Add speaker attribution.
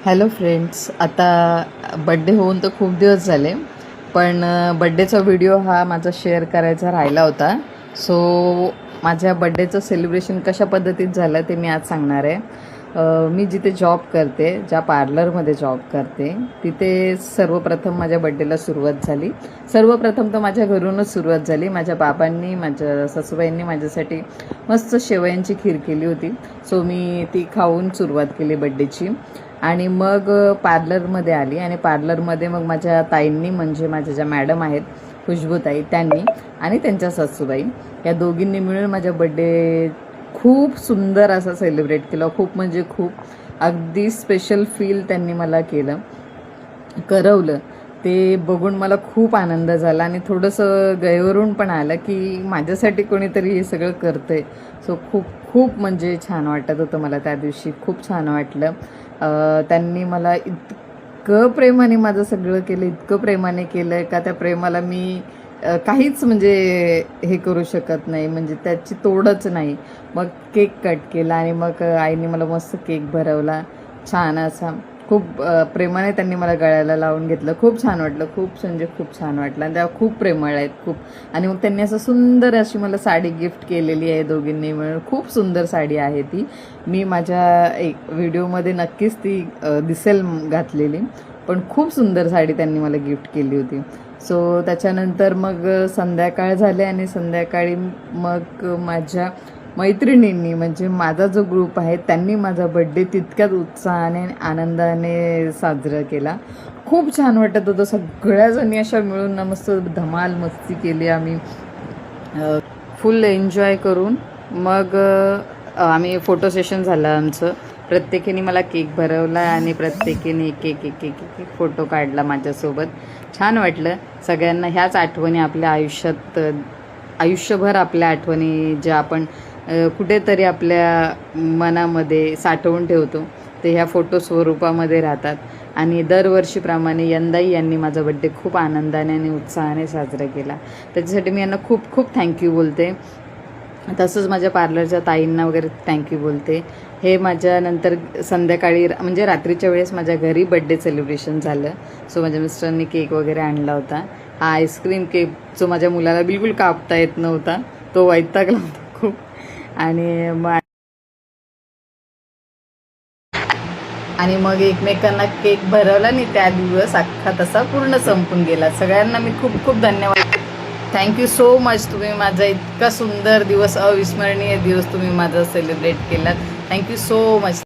Speaker 1: Hello friends, आता birthday होऊन तर खूप दिवस झाले, पण बड्डेचा व्हिडिओ हा माझा शेअर करायचा राहिला होता. सो माझ्या बड्डेचं सेलिब्रेशन कशा पद्धतीत झालं ते मी आज सांगणार आहे. मी जिथे जॉब करते, ज्या पार्लरमध्ये जॉब करते, तिथे सर्वप्रथम माझ्या बड्डेला सुरुवात झाली. सर्वप्रथम तर माझ्या घरूनच सुरुवात झाली. माझ्या बाबांनी, माझ्या सासूबाईंनी माझ्यासाठी मस्त शेवयांची खीर केली होती. सो मी ती खाऊन सुरुवात केली बड्डेची. आणि मग पार्लरमध्ये आली आणि पार्लरमध्ये मग माझ्या ताईंनी, म्हणजे माझ्या ज्या मॅडम आहेत खुशबूताई, त्यांनी आणि त्यांच्या सासूबाई या दोघींनी मिळून माझ्या बड्डे खूप सुंदर असा सेलिब्रेट केला. खूप म्हणजे खूप अगदी स्पेशल फील त्यांनी मला करवलं. ते बघून मला खूप आनंद झाला आणि थोडंसं गैरवरून पण आलं की माझ्यासाठी कोणीतरी हे सगळं करतंय. सो खूप खूप म्हणजे छान वाटत होतं मला त्या दिवशी. खूप छान वाटलं. त्यांनी मला इतकं प्रेमाने माझं सगळं केलं, इतकं प्रेमाने केलं का त्या प्रेमाला मी काहीच म्हणजे हे करू शकत नाही, म्हणजे त्याची तोडच नाही. मग केक कट केला आणि मग आईने मला मस्त केक भरवला छान असा. खूप प्रेमाने त्यांनी मला गळ्याला लावून घेतलं. खूप छान वाटलं, खूप म्हणजे खूप छान वाटलं. आणि त्या खूप प्रेमळ आहेत खूप. आणि मग त्यांनी असं सुंदर अशी मला साडी गिफ्ट केलेली आहे दोघींनी मिळून. खूप सुंदर साडी आहे ती. मी माझ्या एक व्हिडिओमध्ये नक्कीच ती दिसेल घातलेली, पण खूप सुंदर साडी त्यांनी मला गिफ्ट केली होती. सो त्याच्यानंतर मग संध्याकाळ झाले आणि संध्याकाळी मग माझ्या मैत्रिणींनी, म्हणजे माझा जो ग्रुप आहे, त्यांनी माझा बड्डे तितक्याच उत्साहाने आनंदाने साजरा केला. खूप छान वाटत होतं. सगळ्याजणी अशा मिळून ना मस्त धमाल मस्ती केली आम्ही, फुल एन्जॉय करून. मग आम्ही फोटो सेशन झालं आमचं. प्रत्येकीने मला केक भरवला आणि प्रत्येकीने एक एक एक एक एक फोटो काढला माझ्यासोबत. छान वाटलं. सगळ्यांना ह्याच आठवणी आपल्या आयुष्यात, आयुष्यभर आपल्या आठवणी ज्या आपण कुठेतरी आपल्या मनामध्ये साठवून ठेवतो, ते ह्या फोटो स्वरूपामध्ये राहतात. आणि दरवर्षीप्रमाणे यंदाही यांनी माझा बड्डे खूप आनंदाने आणि उत्साहाने साजरा केला. त्याच्यासाठी मी यांना खूप खूप थँक्यू बोलते. तसंच माझ्या पार्लरच्या ताईंना वगैरे थँक्यू बोलते. हे माझ्यानंतर संध्याकाळी, म्हणजे रात्रीच्या वेळेस माझ्या घरी बड्डे सेलिब्रेशन झालं. सो माझ्या मिस्टरांनी केक वगैरे आणला होता. हा आईस्क्रीम केक जो माझ्या मुलाला बिलकुल कापता येत नव्हता, तो वैतागला होता खूप. आणि मग एकमेकांना केक भरवला आणि त्या दिवस अख्खा तसा पूर्ण संपून गेला. सगळ्यांना मी खूप खूप धन्यवाद. Thank you so much. तुम्ही माझा इतका सुंदर दिवस, अविस्मरणीय दिवस तुम्ही माझा सेलिब्रेट केलात. Thank you so much.